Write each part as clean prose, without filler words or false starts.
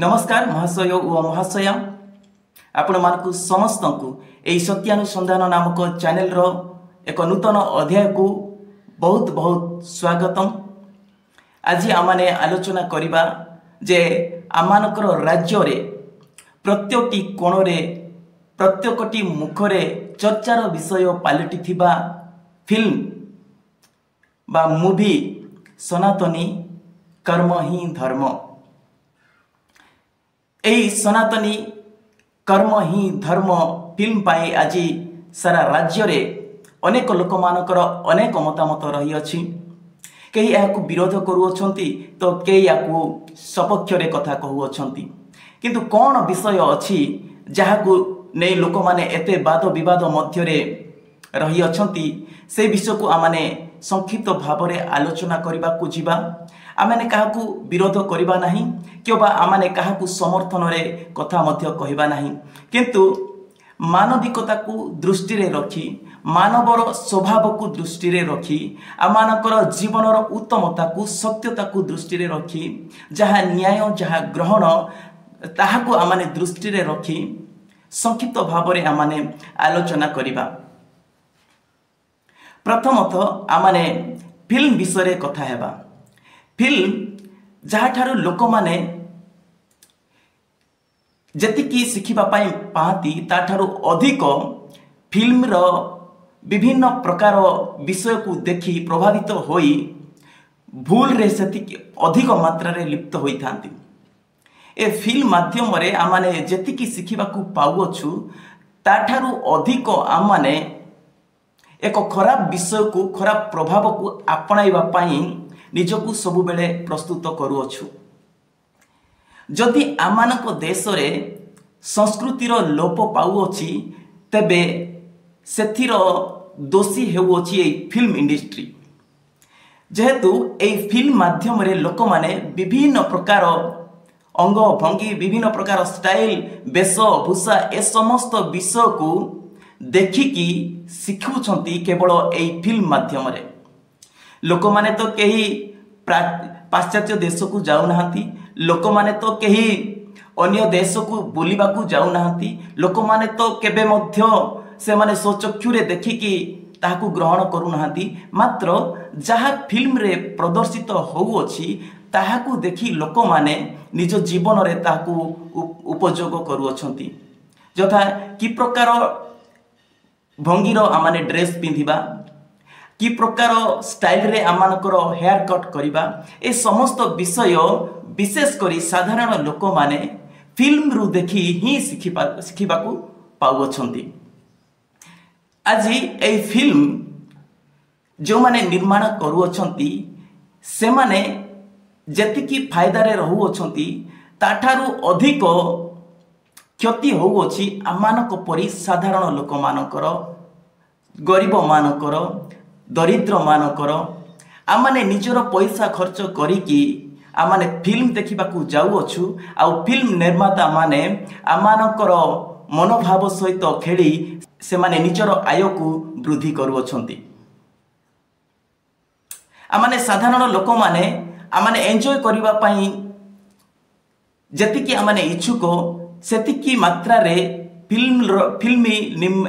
नमस्कार महाशय और महाशया आपण मानकु समस्त को यही सत्यानुसंधान नामक चैनल रो एक नूतन अध्याय को बहुत बहुत स्वागतम। आज आमाने आलोचना करिबा जे आमानकर राज्य रे प्रत्येकटी कोण रे प्रत्येकटी मुखरे चर्चार विषय पालटि थिबा फिल्म बा मूवी सनातनी कर्म ही धर्म। यही सनातनी कर्म ही धर्म फिल्म पाई आज सारा राज्य रे अनेक लोक मानकर अनेक मतामत रही अछि। कई या विरोध करुअछंती तो कई या सपक्ष रे कथा कहउअछंती, किंतु कौन विषय अछि जहाकू नै लोक माने एते वाद विवाद मध्य रे रही अछंती से विषय को आमाने संक्षिप्त भाव में आलोचना करबा को जिबा। आमाने काहाकू विरोध करबा नहीं क्यों आमाने काहाकू समर्थन रे कथा मध्य कहबा नहीं, किंतु मानविकता को दृष्टि रे रखी मानवर स्वभाव को दृष्टि रे रखी आमानकर जीवनर उत्तमता को सत्यता को दृष्टि रे रखी जहाँ न्याय जहाँ ग्रहण ताहाकू आमाने दृष्टि रे रखी संक्षिप्त भाव में आमाने आलोचना करिबा। प्रथमतः आमाने फिल्म विषय कथा हेबा। फिल्म जहाँ ठारू लोक माने जतिकी शिखिबा पाई पाती ता ठारू अधिक फिल्म रो विभिन्न प्रकार विषय को देखी प्रभावित होई भूल रे सेतिकी अधिक मात्रा रे लिप्त होई थांती। ए फिल्म माध्यम रे आमाने जतिकी शिखिबा को पाउअछु ता ठारू अधिक आमाने एक खराब विषय को खराब प्रभाव को आपणाइबा पाई निजको सबु बेले प्रस्तुत करूअछु। जदि आमानक देश रे संस्कृतिर लोप पाउअछि तेबे सेथिर दोषी हेउअछि ए फिल्म इंडस्ट्री। जेहेतु ए फिल्म माध्यम रे लोक माने विभिन्न प्रकार अंग भंगी विभिन्न प्रकार स्टाइल वेशभूषा ए समस्त विषय को देखिकी शिखुछंती केवल ए फिल्म माध्यम रे। लोक माने तो कहीं पाश्चात्य देश को जाऊ नाहंती, लोक माने तो कहीं अन्य देश को बुलिबा को जाऊ नाहंती, लोक माने तो केबे मध्य से माने स्वचक्षु रे देखिकी ताहाकू ग्रहण करू नाहंती। मात्र जहाँ फिल्म रे प्रदर्शित होउअछि ताहाकू देखि लोक माने निज जीवन रे ताहाकू उपयोग करूअछंती। जथा कि प्रकार भंगीर आमाने ड्रेस पिंधिबा कि प्रकार स्टाइल रे आमानकर हेयर कट करिबा ए समस्त विषय विशेष करी साधारण लोक माने फिल्म रु देखी ही शिखिबा को पाउअछंती। आज ए फिल्म जो माने निर्माण करूअछंती से माने जतिकी फायदा रे रहुअछंती ताठारु अधिक क्षति होउअछि आमानक परि साधारण लोक मानकर गरीब मानकर दरिद्र मानकर। आमाने निजर पैसा खर्च करिकी आमाने फिल्म देखिबा को जाउअछु आउ फिल्म निर्माता माने आमानकर मनोभाव सहित खेली से माने निजर आय को वृद्धि करूअछंती। आमाने साधारण लोक माने आमाने एंजॉय करिबा पई जतिकी आमाने इच्छुक सेतिकी मात्रा रे फिल्मी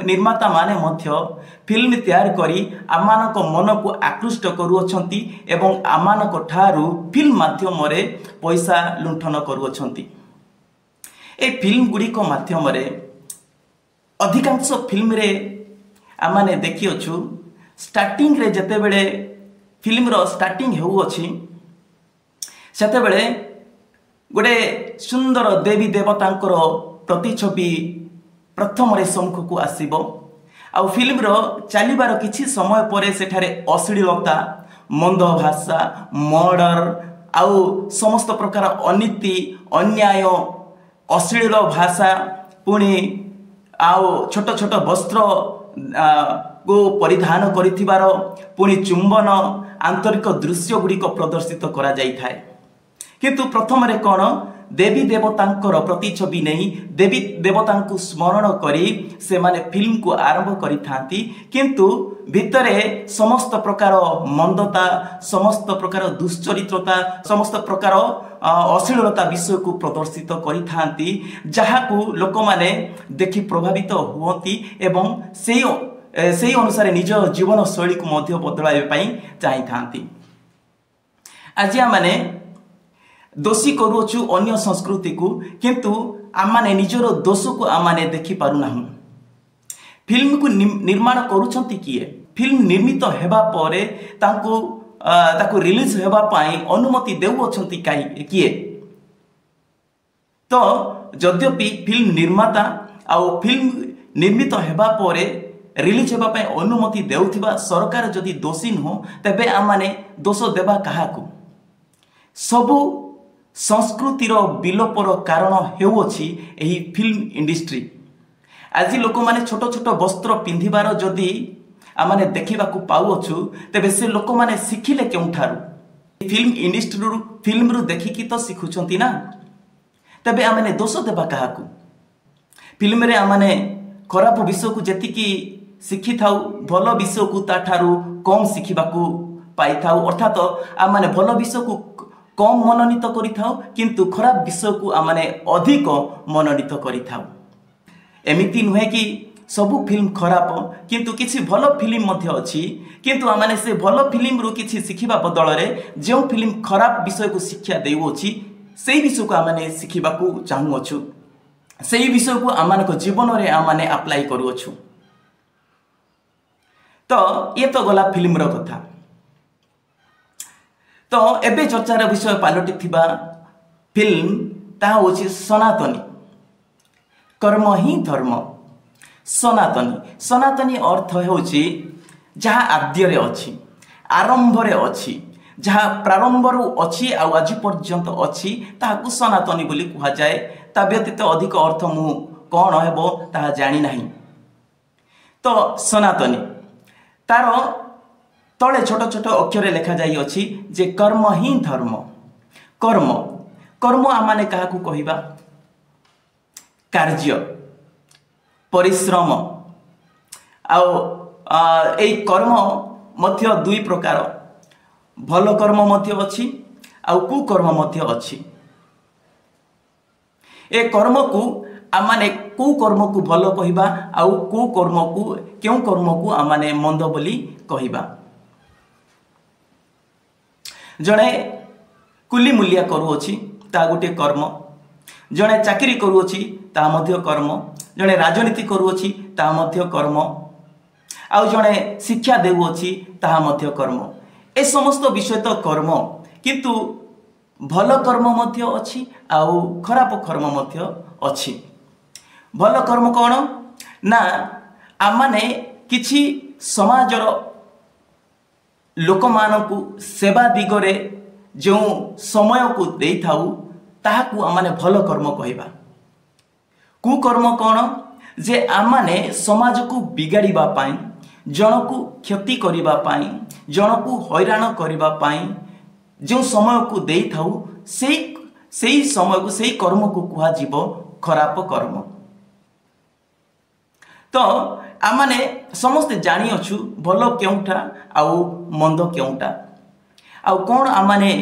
निर्माता माने मध्य फिल्म तैयार करी आमानक मन को आकृष्ट करूअछंती एवं आमानक ठारू फिल्म माध्यम रे पैसा लुंठन करूअछंती। ए फिल्म गुड़िक माध्यम रे अधिकांश फिल्म रे आमाने देखिअछु स्टार्टिंग रे जते बेले फिल्म रो स्टार्टिंग हेउअछि सेते बेले गोटे सुंदर देवी देवतांकर प्रतिछवि प्रथम रे सम्मुख को आसीबो आउ फिल्म रो चलिबार किछि समय परे सेठारे अश्लीलता मंद भाषा मर्डर आउ समस्त प्रकार अनीति अन्याय अश्लील भाषा पुणी आउ छोट छोट वस्त्र को परिधान करिथिबार पुणी चुंबन आंतरिक दृश्य गुड़िक प्रदर्शित करा जाई थाए। किंतु प्रथम रे कौन देवी देवतांकर प्रतिछवि नहीं देवी देवता को स्मरण करी से माने फिल्म को आरंभ करी थांती किंतु भितरे समस्त प्रकार मंदता समस्त प्रकार दुश्चरित्रता समस्त प्रकार अश्लीलता विषय को प्रदर्शित करी थांती जहाँ को लोक माने देखि प्रभावित हुअती एवं से अनुसार निज जीवन शैली को मध्य बदलाइबा पई चाहि थांती। आज माने दोषी करूछु अन्य संस्कृति को किंतु आमाने निजर दोष को आमाने देखि पारु नाहु। फिल्म को निर्माण करूछंती किए फिल्म निर्मित हेबा परे ताको रिलीज हेबा पाई अनुमति देउ अछंती किए तो यद्यपि फिल्म निर्माता आउ फिल्म निर्मित हेबा परे रिलीज हेबा पाई अनुमति देउथिबा सरकार जदि दोषी न तेबे आमाने दोष देबा काहाकू। सबु संस्कृतिर विलोपर कारण हेउछि एही फिल्म इंडस्ट्री। आज लोक माने छोट छोट वस्त्र पिंधिबार जदि आमाने देखिबाकू पाउछु तेबे से लोक माने शिखिले केउठारु फिल्म इंडस्ट्री फिल्म रु देखिकी तो शिखुछंती ना तेबे आमाने दोष देबा काहाकू। फिल्म रे आमाने खराब विषय को जेतिकी शिखि थाउ भल विषय को ताठारु कम शिखिबाकू पाई थाउ अर्थात आमाने भल विषय को कम मनोनीत करि थाउ किंतु खराब विषय को आमाने अधिक मनोनीत करि थाउ। एमिति नुहे कि सबु फिल्म खराब किंतु किछि भल फिल्म मध्य अछि किंतु आमाने से भल फिल्म रु किछि शिखिबा बदल रे जो फिल्म खराब विषय को शिक्षा देउछि सेही विषय को आमाने शिखिबाकू चाहुअछु सेही विषय को आमानको जीवन रे आमाने अप्लाई करूअछु। तो ये तो गला फिल्म रो कथा। तो एबे चर्चार विषय पालटी थिबा फिल्म ता होछि सनातनी कर्म ही धर्म। सनातनी सनातनी अर्थ होछि जहाँ आद्य रे अछि आरंभ रे अछि जहाँ प्रारंभ रु अछि आ आज पर्यंत अछि ताहाकू सनातनी बोली कुहा जाए। ता व्यतीत अधिक अर्थ मु कोन हेबो ताहा जानि नाही। तो सनातनी तार तले छोट छोट अक्षर लिखा जाई अछि जे कर्म ही धर्म। कर्म कर्म आमाने काहाकू कहिबा कार्य परिश्रम ए कर्म मध्य दुई प्रकार भल कर्म मध्य अछि आ कुकर्म मध्य अछि। ए कर्म को आमाने कुकर्म को भल कहिबा आ कुकर्म को क्यों कर्म को आमाने मंद बोली कहिबा। जड़े कुली मूलिया करूअछि ता गोटे कर्म जड़े चाकरी करूअछि ता मध्य कर्म जड़े राजनीति करूअछि ता मध्य कर्म आउ जड़े शिक्षा देउअछि ता मध्य कर्म। ए समस्त विषय तो कर्म किंतु भल कर्म मध्य अछि आउ खराब कर्म मध्य अछि। भल कर्म कौन ना आमाने किछि समाजर लोक मानकु सेवा दिगरे जो समय को दे थाउ ताहाकू आमाने भल कर्म कहिबा। कुकर्म कौन जे आमाने समाज को बिगाड़िबा पाई जन को क्षति करिबा पाई जन को हैरान करिबा पाई जो समय को दे थाउ सेई समय को सेई कर्म को कुहा जीवो खराब कर्म। तो आमाने समस्त जानी अछु भल केउटा आउ मंद केउटा आउ कोन आमाने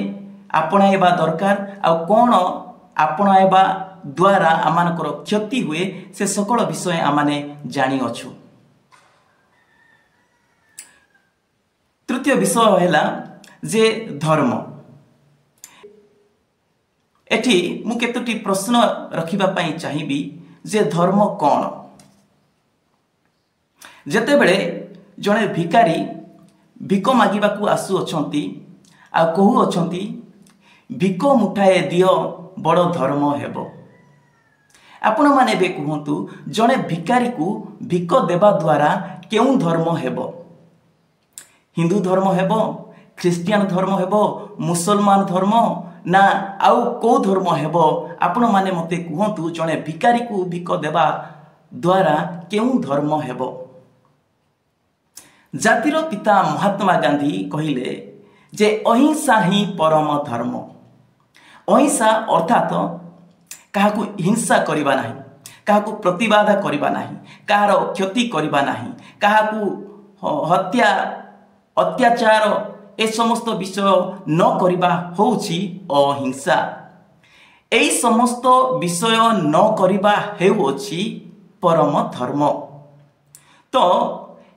अपनाइबा दरकार आउ कोन अपनाइबा द्वारा आमानकर क्षति हुए से सकल विषय आमाने जानी अछु। तृतीय विषय हैला जे धर्म। एठी मु केतोटी प्रश्न रखिबा पई चाहिबी जे धर्म कोन। जेते बेले जणे भिकारी भिक मागिबाकू आसु अछंती आ कहू अछंती भिक मुठाए दियो बड़ धर्म हेबो। आपण माने बे कहंतु जणे भिकारी को भिक देबा द्वारा केउ धर्म हेबो। हिंदू धर्म हेबो ख्रिस्टियन धर्म हेबो मुसलमान धर्म ना आउ को धर्म हेबो। आपण माने मते कहंतु जणे भिकारी को भिक देबा द्वारा केउ धर्म हेबो। जातिर पिता महात्मा गांधी कहिले जे अहिंसा ही परम धर्म। अहिंसा अर्थात काहाकू हिंसा करबा नहीं, काहाकू प्रतिवाद करबा नहीं, कहार क्षति करबा नहीं, काहाकू हत्या अत्याचार ए समस्त विषय न करबा होउछि अहिंसा। एई समस्त विषय न करबा हेउछि परम धर्म। तो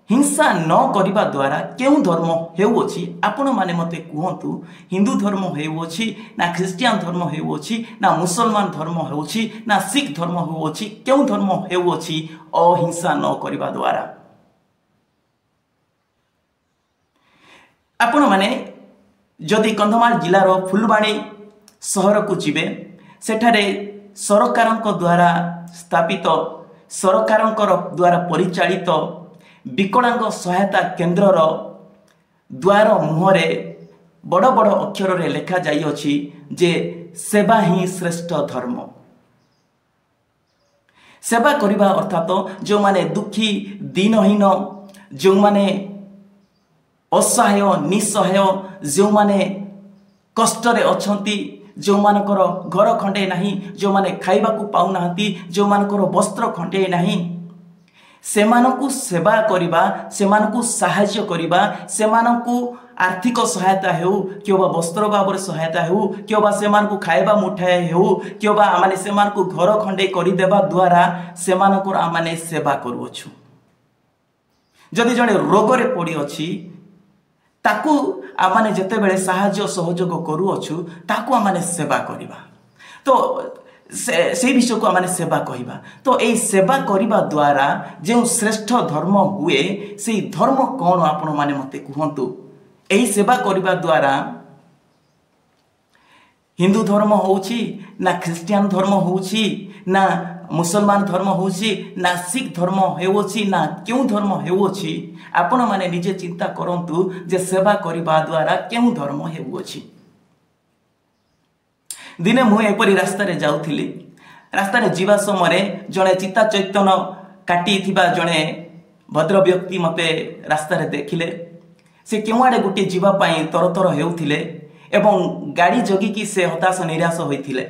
हिंसा न करबा द्वारा केउ धर्म हेउछि आपण माने मते कहंतु। हिंदू धर्म हेउछि ना ख्रिस्टियन धर्म हेउछि ना मुसलमान धर्म हेउछि ना सिख धर्म हेउछि, केउ धर्म हेउछि अहिंसा न करबा द्वारा। आपण माने जदि कंधमाल जिलार फुलबाणी सहर को जिबे, सेठारे सरकारक द्वारा स्थापित सरकारक द्वारा परिचालित विकलांग सहायता केन्द्रर द्वार मुहरे बड़ बड़ अक्षर रे लेखा जाई अछि जे सेवा ही श्रेष्ठ धर्म। सेवा करिबा अर्थात जो माने दुखी दीनहीन, जो माने असहाय निसहाय, जो माने कष्ट रे अछंती, जो मानकर घर खंडे नहीं, जो माने खाइबा को पाउ नाहंती, जो मानकर वस्त्र खंडे नहीं, सेमानकु सेवा करिबा, सेमानकु सहाय्य करिबा, सेमानकु आर्थिक सहायता हेउ, किबा वस्त्र बाबर सहायता हेउ, किबा सेमानकु खाइबा मुठाए हेउ, किबा आमाने सेमानकु घर खंडे करि देबा द्वारा सेमानकर आमाने सेवा करूछु। जदि जणे रोग रे पड़ी अछि ताकू आमाने जेते बेले सहाय्य सहयोग करूछु, ताकू आमाने सेवा करिबा। तो से विषय को आमाने सेवा कहिबा। तो एई सेवा करिबा द्वारा जे श्रेष्ठ धर्म हुए, से धर्म कौन आपण माने मते कहंतु। एई सेवा करिबा द्वारा हिंदू धर्म होउछि ना ख्रिस्टियन धर्म होउछि ना मुसलमान धर्म होउछि ना सिख धर्म हेउछि ना केउ धर्म हेउछि, आपण माने निजे चिंता करंतु जे सेवा करिबा द्वारा केउ धर्म हेउछि। दिने मु एपरी रास्ता रे जाउथिली, रास्ता रे जीवा समय जणे चित्ता चैतन्य काटी थिबा जणे भद्र व्यक्ति मते रास्ता रे देखिले। से केउआडे गुटे जीवा पई तरतर हेउथिले एवं गाड़ी जगी कि से हताश निराश होइथिले।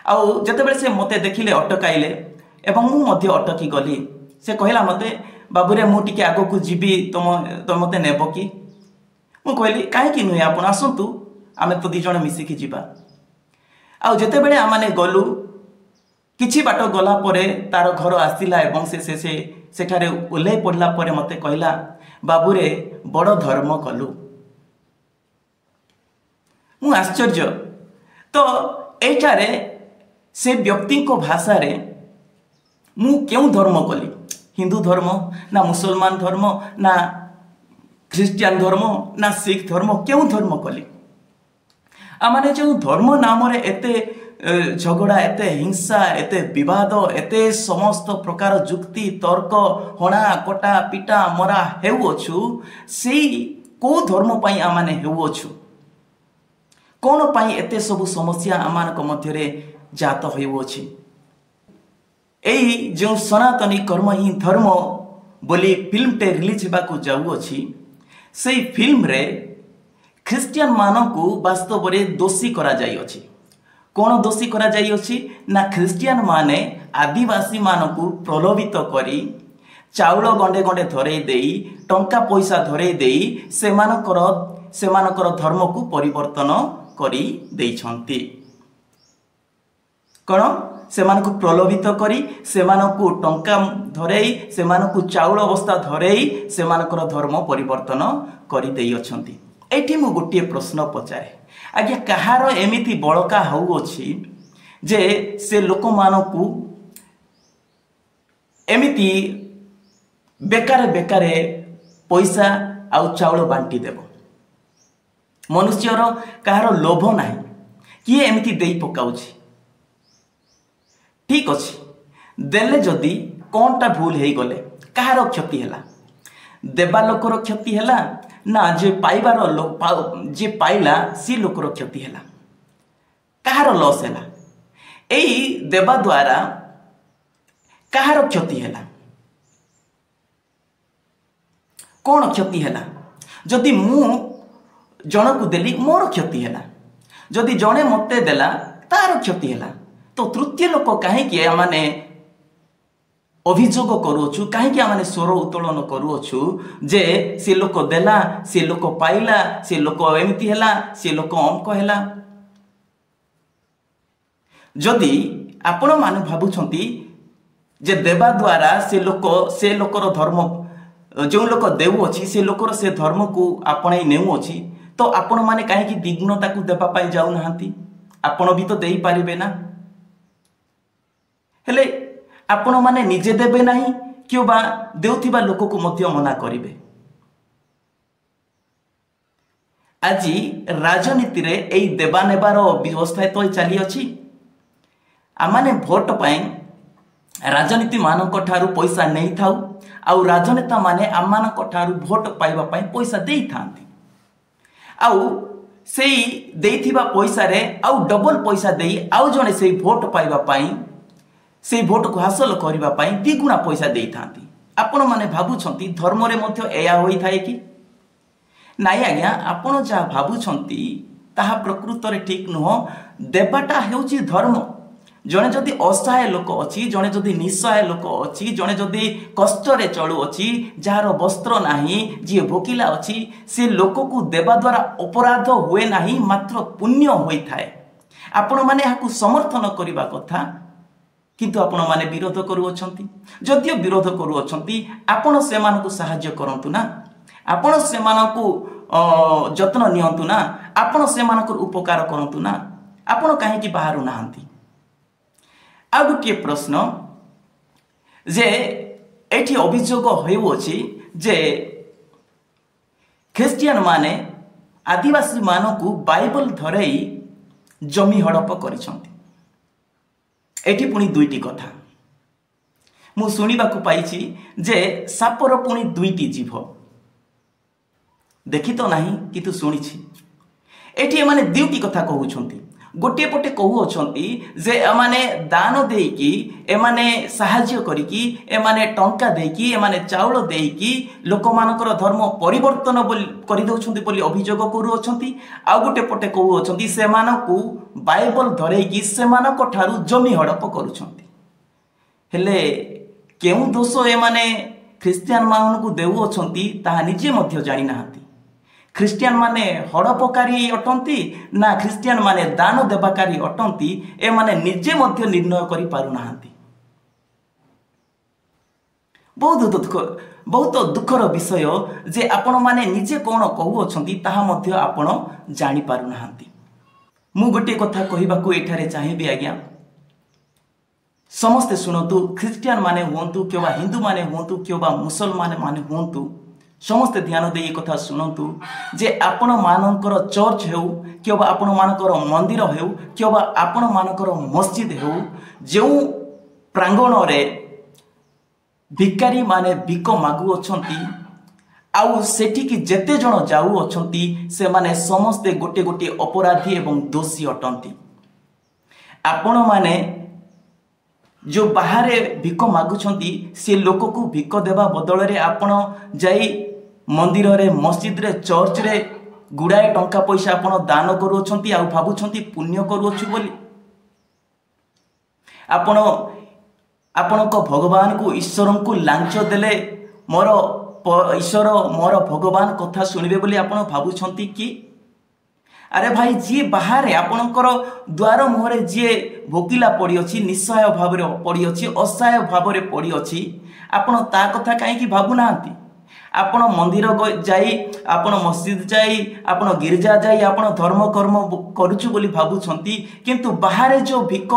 आउ जेतेबेले से मते देखिले अटकाइले एवं मु मध्य अटकी गली। से कहला मते बाबूरे मु टिके आगो को जीबी, तुम मते नेबो कि? मु कहली काहे कि नुहे, आपण आसंतु आमे तो दी जण मिसिकी जीबा। आउ जेतेबेले आमाने गलु किछि बाट गला परे तार घर आसिला एवं से सेठारे ओल्लै पड़ला परे मते कहला बाबूरे बड़ धर्म कलु। मु आश्चर्य। तो एठारे से व्यक्ति को भाषा रे मु केउ धर्म कली, हिंदू धर्म ना मुसलमान धर्म ना ख्रिस्टियन धर्म ना सिख धर्म, केउ धर्म कली? आमाने जो धर्म नाम रे एते झगड़ा, एते हिंसा, एते विवाद, एते समस्त प्रकार जुक्ति तर्क हणा कटा पिटा मरा हेउछु, सेई को धर्म पई आमाने हेउछु? कोन पई एते सब समस्या आमानक मध्य रे जात होइबोछि? एई जो सनातनी कर्म ही धर्म बोली फिल्म टे रिलीज हेबाकू जाउछि, सेई फिल्म रे ख्रिस्टियन मानकू वास्तव रे दोषी करा जाई अछि। कोन दोषी करा जाई अछि ना ख्रिस्टियन माने आदिवासी मानकू प्रलोभित करी चाउल गंडे गंडे धरई देई, टंका पैसा धरई देई सेमानकर धर्म को परिवर्तन करी देइछंती। कौन सेमानकू प्रलोभित करी, सेमानकू टंका धरई, सेमानकू चाउल अवस्था धरई सेमानकर धर्म परिवर्तन करी देई अछंती। एठी मु गोटे प्रश्न पचारे, आज्ञा कहार एमिति बड़का होउछि जे से लोक मानकू एमिति बेकार बेकार पैसा आउ चाउल बांटी देबो? मनुष्यर कहार लोभ नाही, किए एमिति देई पकाउछि? ठीक अछि, देले जदि कोनटा भूल हेई गले कहार क्षति हैला? देबा लोकर क्षति हैला ना जे पाइबार जे पाइला सी लोकर क्षति हैला? कहार लॉस हैला? एई देबा द्वारा कहार क्षति हैला? कौन क्षति हैला? जदि मु जनकु देली मोर क्षति हैला, जदि जड़े मत देला तार क्षति है तो तृतीय लोक कहीं आमने अभियोग करुचु कहीं आमने स्वर उत्तोलन करुचु जे से लोक देला से लोक पाइला से लोक एमती है से लोक अंक है। जदि आपण माने भावुंट जे देवा द्वारा से लोकर धर्म जो लोक देउअछि से लोकर से धर्म को आपणे नेउअछि तो आपण माने कहीं द्विगुणता को देवा पाई जाऊ नाहंती आपण भी तो देई पारिबे ना हेले आपण माने निजे देबे नाही क्यों बा देउथिबा लोक को मध्य मना करिवे। आज राजनीति रे एई देवा नेबार व्यवस्था तो चली अछि आमाने भोट पाई राजनीति मानक ठारू पैसा नहीं थाउ आउ राजनेता माने आमानक ठारू भोट पाइबा पाई पैसा देई थांती आउ सेई देइथिबा पैसा रे आउ डबल पैसा देई आउ जने सेई भोट पाइबा पाई सेई भोट को हासिल करिबा पाई द्विगुणा पैसा देई थांती। आपण माने भाबुछंती धर्म रे मध्य एया होई थाए कि नाई आज्ञा आपण जा भाबुछंती ताहा प्रकृत रे ठीक नुह देबाटा हेउची धर्म जड़े जदि असहाय लोक अच्छी जड़े जदि निस्सहाय लोक अच्छी जड़े जदि कष्ट चलु अच्छी जार वस्त्र नाही जी भोकिला अच्छी से लोक को देवा द्वारा अपराध हुए नाही मात्र पुण्य होता है। आपण माने याकू समर्थन करने कथा किंतु आपण माने विरोध करुअछंती जदियो विरोध करुअछंती आपण से मानकु सहाय्य करंतु ना आपण से मानकु जत्न नियंतु ना आपण से मानकर उपकार करंतु ना आपण काहे कि बाहरु नाहंती। आ गोटे प्रश्न जे एठी अभियोग होउछि जे ख्रिस्टियन माने आदिवासी मानकु बाइबल धरई जमी हड़प करिसंती। एठी पुनी दुईटी कथा मु सुनिबाकु पाइछि जे सापर पुनी दुईटी जीभ देखि तो नाही कितु सुनिछि। एठी माने दुईटी कथा कहउछंती गोटे पटे कहउछंती जे एमाने दान देकी एमाने सहाय्य करिकी एमाने टंका देकी एमाने चाउल देकी लोक मानकर धर्म परिवर्तन करि दउछंती बोली अभियोग करूछंती। आ गोटे पटे कहउछंती से मानकु बाइबल धरेकी से मानक ठारू जमी हड़प करूछंती। हेले केउ दोष एमाने ख्रिस्टियन मानकु देउछंती ताहा निजे मध्य जानि नाहंती। ख्रिस्टियन माने हड़पकारी अटंती ना ख्रिस्टियन माने दान देवाकारी अटंती ए माने निजे मध्य निर्णय करि पारु नाहंती। बहुत दुखर विषय जे आपण माने निजे कोन कहू अछंती ताहा मध्य आपण जानि पारु नाहंती। मु गोटे कथा कहिबाकू एठारे चाहिबी आज्ञा समस्ते सुनतु ख्रिस्टियन माने हुंतु केबा हिंदू माने हुंतु केबा मुसलमान माने हुंतु समस्ते ध्यान दे कथा शुणु जे आपण मानकर चर्च हेउ केबा आपण मानकर मंदिर हेउ केबा आपण मानकर मस्जिद हेउ जो प्रांगण रे भिकारी माने भिक मागु अछंती आउ सेठी की जेते जण जाऊ अछंती से माने समस्ते गोटे गोटे अपराधी एवं दोषी अटंती। आपण माने जो बाहर भिक मागुछंती से लोक को भिक देवा बदल रे आपण जाई मंदिर रे मस्जिद रे चर्च रे गुड़ाए टंका पैसा आपण दान करूछंती आ भाबुछंती पुण्य करूछु बोली। आपण को भगवान को ईश्वर को लांच देले मोर ईश्वर मोर भगवान कथा सुनिबे बोली आपण भाबुछंती कि अरे भाई जी बाहर आपणकर द्वार मुहरे जी भोकिला पड़ी अच्छी निस्सहाय भाव पड़ी अच्छी असहाय भाव पड़ी अच्छी आपण ता कथा कहीं भावु नांती। आपण मंदिर जाई आपण मस्जिद जाई आपण गिरजा जाई आपण धर्म कर्म करूछु बोली भाबुछंती किंतु बाहर जो भिक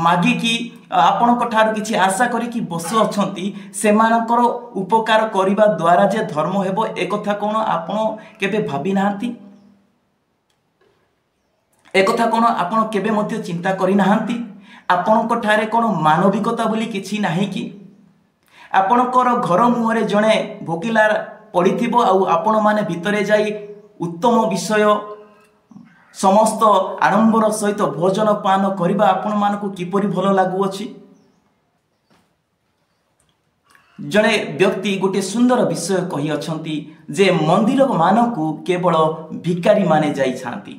मागिकी आपण ठार किछि आशा करिकी बसु अछंती सेमानकर उपकार करिबा द्वारा जे धर्म हेबो ए कथा कोन आपण केबे भाबी नांती। एक कथा कोन आपण केबे मध्य चिंता करि नाहंती। आपणक ठारे कोन मानविकता बोली किछि नाही कि आपणकर घर मुहरे जणे भोकिला पड़िथिबो आउ आपण माने भितरे जाई उत्तम विषय समस्त आडंबर सहित भोजन पान करिबा आपण मानकु किपरि भलो लागु अछि। जणे व्यक्ति गोटे सुंदर विषय कहि अछंती जे मंदिर मानकु केवल भिकारी माने जाई छांती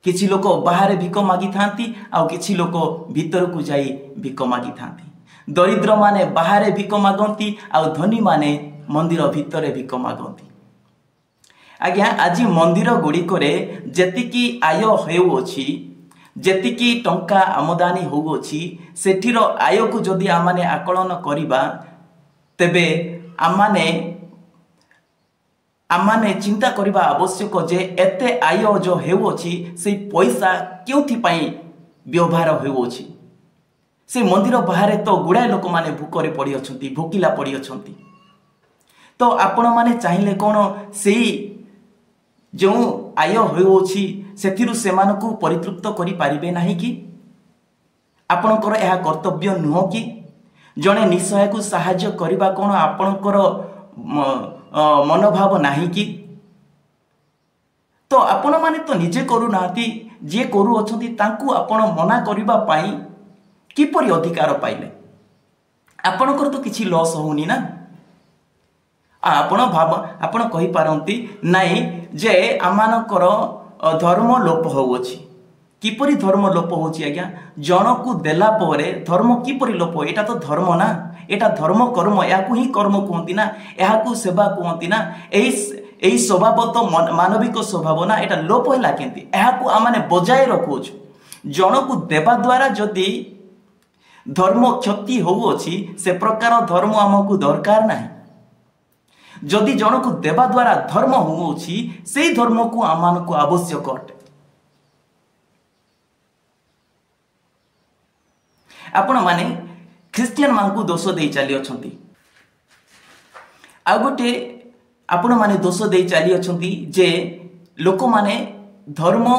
किछि लोक बाहर भिक मागी थांती आउ किछि लोक भीतर को जाई भिक मागी थांती। दरिद्र माने बाहर भिक मागंती आउ धनी माने मंदिर भितर भिक मागंती। आज्ञा आज मंदिर गुड़िकरे जेतिकी आय हेउछि जेतिकी टंका आमदानी होउछि सेठिर आय को जदि आमाने आकलन करिबा तेबे आमाने चिंता करबा आवश्यक जे एते आय जो हेउछि से पैसा केउथि पई व्यवहार हेउछि। से मंदिर बाहर तो गुड़ाए लोक माने भूकरे पड़ी अछंती भोकिला पड़ी अछंती। तो आपण माने चाहिए कौन से जो आय होउछि सेथिरु सेमानकु परितृप्त करि पारिबे नाही कि? आपणकर यह कर्तव्य नुह कि? जड़े निसहाय को साहाय्य करबा कौन आपणकर मनोभाव नाही कि? तो आपण माने तो निजे करू नाती जे करू अछंती तांकु आपण मना करबा पाई किपरि अधिकार पाइले? आपणकर तो किछि लॉस होउनी ना। आपण कहि पारंती नाही जे आमानकर धर्म लोप होउछि। किपरि धर्म लोप होउछि आज्ञा? जनकु देला परे धर्म किपरि लोप? एटा तो धर्म ना, एटा धर्म कर्म याकु ही कर्म कहंती ना, याकु सेवा कहंती ना। एई स्वभाव तो मानविक स्वभाव ना, एटा लोप होला केंती? याकु आमाने बजाय रखुछु। जनकु देवा द्वारा जदि धर्म क्षति होउछि से प्रकार धर्म हमकु दरकार नाही। जदि जन को देवा द्वारा धर्म होउछि से धर्म को आमान को आवश्यक अटे। आपण माने ख्रिस्टियन मान को दोष दे चली अछंती। आ गोटे आपण माने दोष दे चली अछंती जे लोक माने धर्म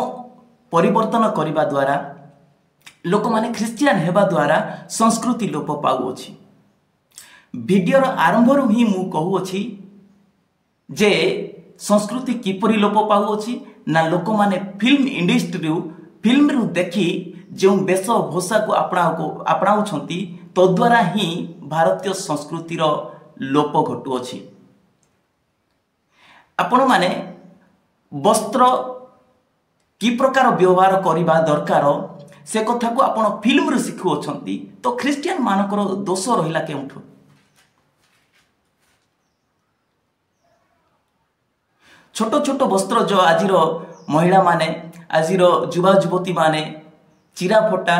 परिवर्तन करबा द्वारा लोक माने ख्रिस्टियन हेबा द्वारा संस्कृति लोप पाउछि। वीडियो आरंभ रु ही मु कहू अछि जे संस्कृति किपरि लोप पाउछि ना लोक माने फिल्म इंडस्ट्री फिल्म रु देखि जो वेशभूषा को अपनाउछंती तो द्वारा ही भारतीय संस्कृतिर लोप घटुअछि। आपण माने वस्त्र कि प्रकार व्यवहार करिबा दरकार से कथा को आपण फिल्म रु शिखुअछंती तो ख्रिस्टियन मानकर दोष रहिला केउठो? छोट छोट वस्त्र जो आजिर महिला माने आजिर युवा युवती माने चिरा फटा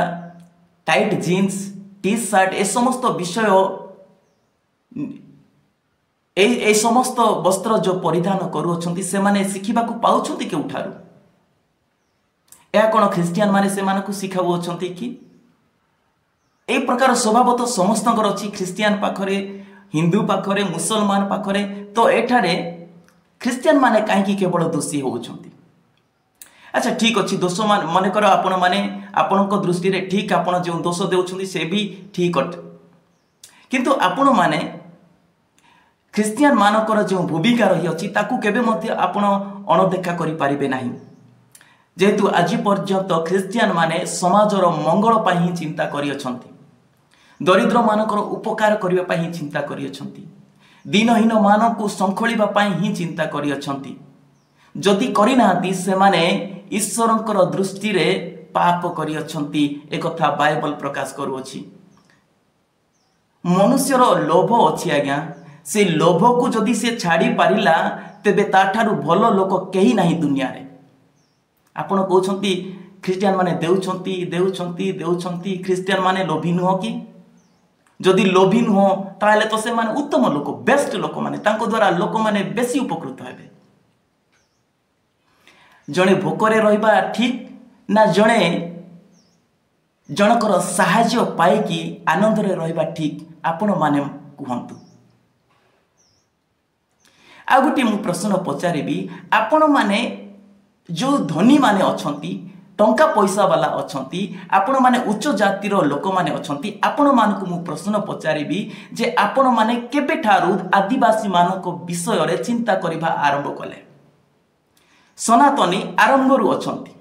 टाइट जीन्स टी शर्ट ए समस्त विषय ए समस्त वस्त्र जो परिधान करूछंती से माने शिखिबा को पाउछंती केउठारु? या कोन ख्रिस्टियन माने से मानकु शिखाउछंती कि? ए प्रकार स्वभाव तो समस्तଙ୍କର अछि। ख्रिस्टियन पाखरे हिंदू पाखरे मुसलमान पाखरे तो एठारे ख्रिस्टियन माने काहे केवल दोषी होउछंती? अच्छा ठीक अछि दोष मान मन कर आपण माने आपणक दृष्टि रे ठीक आपण जो दोष देउछंती से भी ठीक अट। किंतु आपण माने ख्रिस्टियन मानकर जो भूमिका रही अछि ताकू केबे मध्ये आपण अणदेखा करि पारिबे नाही। जेहेतु आज पर्यंत ख्रिस्टियन माने समाजर मंगल पाई ही चिंता करि अछंती, दरिद्र मानकर उपकार करिबा पाई ही चिंता करि अछंती, दीनहीन मानकु संखोलिबा पाई ही चिंता करि अछंती। जदि करि नाहंती से माने ईश्वरंकर दृष्टि रे पाप करि अछंती। एक कथा बाइबल प्रकाश करूछि। मनुष्यर लोभ अछि आज्ञा, से लोभ को जदि से छाड़ी पारिला तेबे ताठारु भलो लोक केही नाही दुनिया रे। आपण कहउछंती ख्रिस्टियन माने देउछंती देउछंती देउछंती, ख्रिस्टियन माने लोभी नुह कि? जदि लोभी नुह ताले तो से माने उत्तम लोक बेस्ट लोक माने तांको द्वारा लोक माने बेसी उपकृत हेबे। जणे भोकरे रहिबा ठीक ना जणे जनकर साहाय्य पाई कि आनंद रे रहिबा ठीक? आपण माने कहंतु। आ गुटी मु प्रश्न पचारिबी, आपण माने जो धनी माने अछंती टंका पैसा वाला अछंती आपण माने उच्च जातिर लोक माने अछंती, आपण मानकु मु प्रश्न पचारिबी जे आपण माने केबे ठारू आदिवासी मानको विषय रे चिंता करिबा आरंभ कले? सनातनी आरंभरू अछंती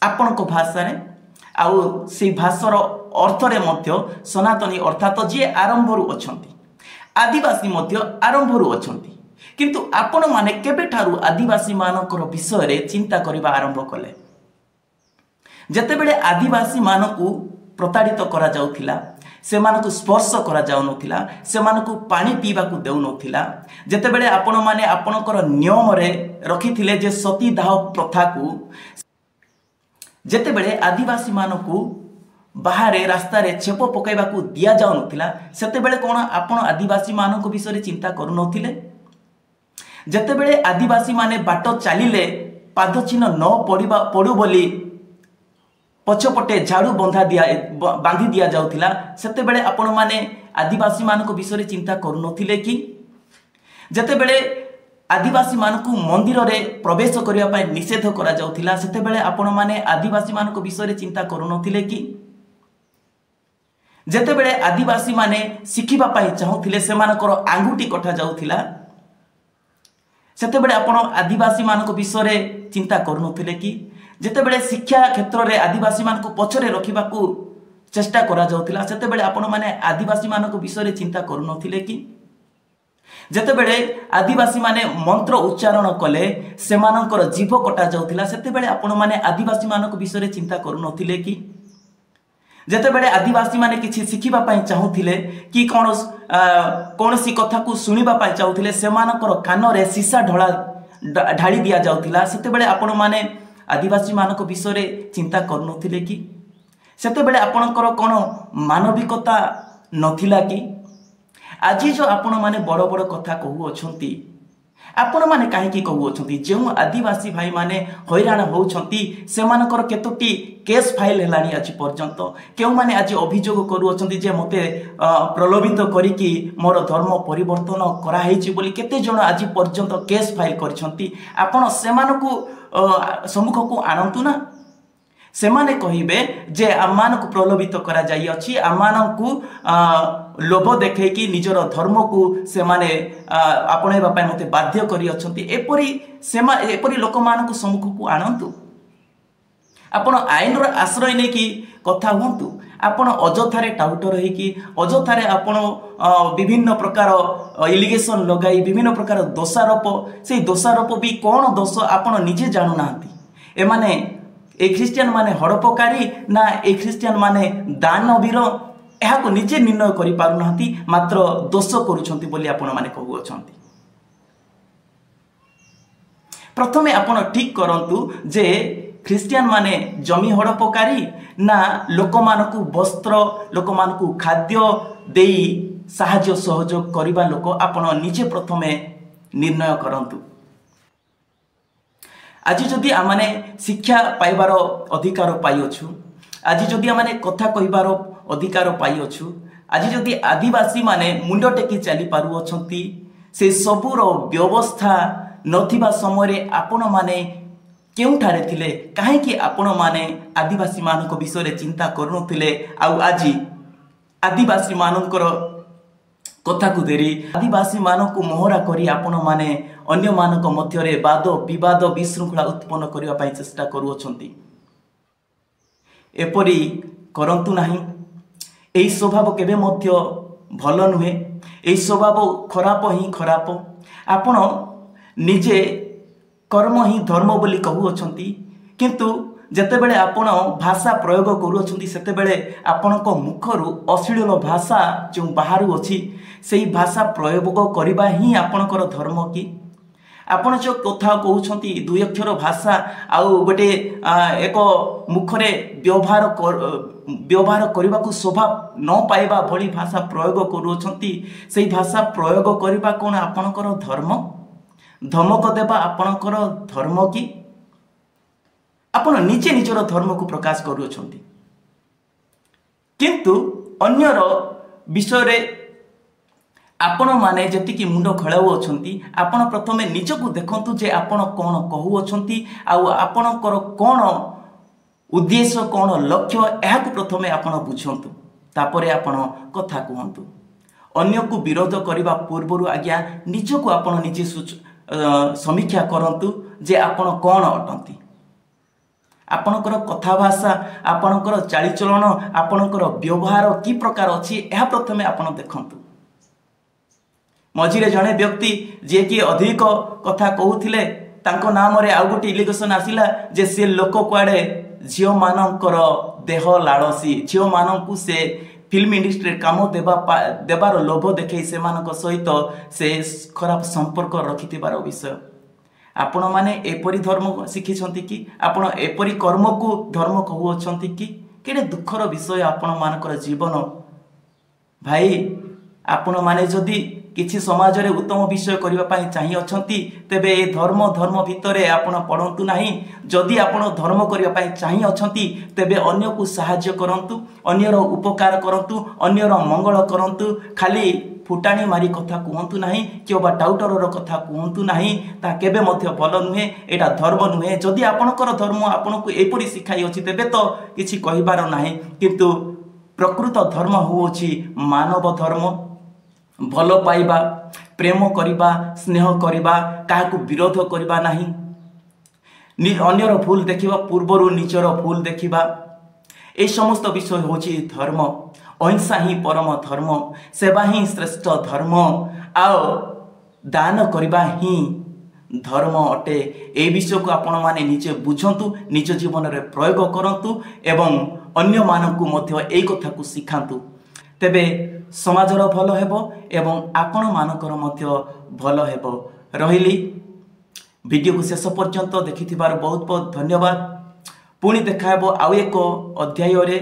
आपण को भाषा रे आउ से भाषार अर्थ रे मध्य सनातनी अर्थात जे आरंभरू अछंती, आदिवासी मध्य आरंभरू अछंती। किंतु आपण माने केबे ठारू आदिवासी मानकर विषय चिंता करबा आरंभ कले? जेतेबेले आदिवासी मानकू प्रताड़ित करा जाउथिला, सेमानकू स्पर्श करा जाउ नथिला, सेमानकू पानी पीबा को देउ नथिला, जेतेबेले आपण माने आपणकर नियम रे रखिथिले जे सतीदाह प्रथा को, जेतेबेले आदिवासी मानकू बाहर रास्ता रे छेप पकाइबा को दिया जाउ नथिला, सेतेबेले कोन आपण आदिवासी मानक विषय चिंता करू नथिले? जेतेबेले आदिवासी माने बाट चलिले पाद चिन्ह न पड़ू बोली पछपटे झाड़ू बांधी दिया जाउथिला, सेतेबेले आपण माने आदिवासी मानक विषय चिंता करू नथिले कि? जेतेबेले आदिवासी मानक मंदिर रे प्रवेश करिया पय निषेध करा जाउथिला, सेतेबेले आपण माने आदिवासी मानक विषय चिंता करू नथिले कि? जेतेबेले आदिवासी माने शिखिबा पय चाहुथिले, सेमानकर आंगुठी कटा जाउथिला, सेतेबेले आपण आदिवासी मानक विषय चिंता करू नथिले कि? जेतेबेले शिक्षा क्षेत्र रे आदिवासी मानक पछरे रखिबा को चेष्टा करा जाउथिला, सेतेबेले आपण माने आदिवासी मानक विषय चिंता करू नथिले कि? जेतेबेले आदिवासी माने मंत्र उच्चारण कले सेमानकर जीभ कटा जाउथिला, सेतेबेले आपण माने आदिवासी मानक विषय चिंता करू नथिले कि? जेतेबेले आदिवासी माने किछि शिखिबा पय चाहुथिले कि कोनोसी कथा को सुनिबा पय चाहुथिले, सेमानकर कान रे सीसा ढाली दिया जाउथिला, सेतेबेले आपण माने आदिवासी मानक विषय चिंता करू नथिले कि? सेतेबेले आपणकर कोन मानविकता नथिला कि? आज जो आपण माने बड़ बड़ कथा कहू अछंती, आपण माने काहे की कहू अछंती? जेउ आदिवासी भाई माने हैरान होउछंती, सेमानकर केतोटी केस फाइल हेलानी आज पर्यंत, केउ माने आज अभियोग करू अछंती जे मते प्रलोभित करिकी मोर धर्म परिवर्तन करा हेछि बोली केते जण आज पर्यंत केस फाइल करछंती। आपण सेमानकु सम्मुख को आनंतु ना, सेमाने कहिबे जे आमानकु प्रलोभित करा जाई अछि, आमानकु लोभ देखैकी निजर धर्म को सेमाने आपणैबा पय मते बाध्य करी अछंती। एपरी लोक मानकु सम्मुख को आनंतु, आपण आईन रो आश्रय नै कि कथा हुंतु, आपण अजथारे टाउटर हेकी अजथारे आपण विभिन्न प्रकार इलिगेशन लगाई विभिन्न प्रकार दोषारोप, से दोषारोप भी कौन दोष आपण निजे जानु नांती। एमाने ए ख्रिस्टियन माने हड़पकारी ना ए ख्रिस्टियन माने दानवीर एहा को निजे निर्णय करि पारु नांती, मात्र दोष करूछंती बोली आपण माने कहू अछंती। प्रथमे आपण ठीक करंतु जे ख्रिस्टियन माने जमी हड़पकारी ना लोक मानकु वस्त्र लोक मानकु खाद्य देई साहाय्य सहयोग करिबा लोक, आपण निजे प्रथमे निर्णय करंतु। आज जदि आमाने शिक्षा पाइबार अधिकार पाइछु, आज जदि आमाने कथा कहिबार अधिकार पाइछु, आज जदि आदिवासी माने मुंड टेकी चली पारु अछंती, से सबुर व्यवस्था नथिबा समय आपण माने केउठारे थिले? काहे कि आपण माने आदिवासी मानक विषय चिंता करनुथिले, आउ आज आदिवासी मानकर कथा को देरी आदिवासी मानक मोहरा करी आपण माने अन्य मानक मध्यरे वाद विवाद विशृंखला उत्पन्न करिवा पई चेष्टा करूछंती। एपरी करंतु नाही, एई स्वभाव केबे मध्य भल नुहे, एई स्वभाव खराब ही खराब। आपण निजे कर्म ही धर्म बोली कहूछंती, किंतु जेतेबेले आपण भाषा प्रयोग करूछंती सेतेबेले आपणक मुखरू अश्लील भाषा जो बाहरु अछि सेही भाषा प्रयोग करिबा ही आपणकर धर्म कि? आपण जो कथा कहउछंती दुई अक्षर भाषा आउ गोटे एक मुखरे व्यवहार करबा को शोभा न पाइबा भली भाषा प्रयोग करूछंती, सेही भाषा प्रयोग करिबा कोन आपणकर धर्म? धमक देबा आपणकर धर्म कि? आपण निजे निजर धर्म को प्रकाश करूछंती, किंतु अन्यर विषय आपण माने जति मुंड खेलाउ अछंती, आपण प्रथमे निजको देखंतु जे आपण कोन कहू अछंती, आउ आपणकर कोन उद्देश्य कोन लक्ष्य एहा को प्रथमे आपण बुझंतु, तापरे आपण कथा कहंतु। अन्य को विरोध करबा पूर्वरु आज्ञा निजको आपण निजे समीक्षा करंतु जे आपण कोन अटंती। आपणकर कथा भाषा आपणकर चालीचलन आपणकर व्यवहार कि प्रकार अछि एहा प्रथमे आपण देखंतु। मझिरे जड़े व्यक्ति जे कि अधिक कथा कहूथिले तांको नाम रे आउ गोटे इलिगेशन आसिला जे से लोक कुआडे झील मानकर देह लालसी झील मानू से फिल्म इंडस्ट्री काम देवार लोभ देखे से सहित से खराब संपर्क रखिथिबार विषय आपण माने एपरी धर्म शिखिछंती कि आपण एपरी कर्म को धर्म कहउछंती कि केडे दुखर विषय आपण मानकर जीवन भाई आपण माने जदि किछि समाज रे उत्तम विषय करिबा पई चाहि अछंती तेबे ए धर्म भितरे आपण पड़ंतु नाही जदि आपण धर्म करिबा पई चाहि अछंती तेबे अन्य को सहाय्य करंतु अन्यर उपकार करंतु अन्यर मंगल करंतु खाली फुटाणी मारी कथा कहतु नाही कि बा टाउटरर कथा कहतु नाही ता केबे मध्य भल नुहे एटा धर्म नुहे जदि आपणकर धर्म आपनको एपरि सिखाई अछि तेबे तो किछि कहिबार नाही किंतु प्रकृत धर्म होउछि मानव धर्म भल पाइबा प्रेम करिबा स्नेह करिबा काहाकू विरोध करिबा नाही अन्यर भूल देखिबा पूर्वरु निजर भूल देखिबा ए समस्त विषय होछि धर्म अहिंसा ही परम धर्म सेवा ही श्रेष्ठ धर्म आओ दान करिबा ही धर्म अटे ए विषय को आपण माने निजे बुझंतु निज जीवन रे प्रयोग करंतु एवं अन्य मानकू मध्य ए कथा को सिखांतु तेबे समाजर भल हेबो एवं आपण मानकर मध्य भल हेबो रहिली वीडियो को शेष पर्यंत देखिथिबार बहुत बहुत धन्यवाद पुणी देखा हेबो आउ एक अध्याय रे।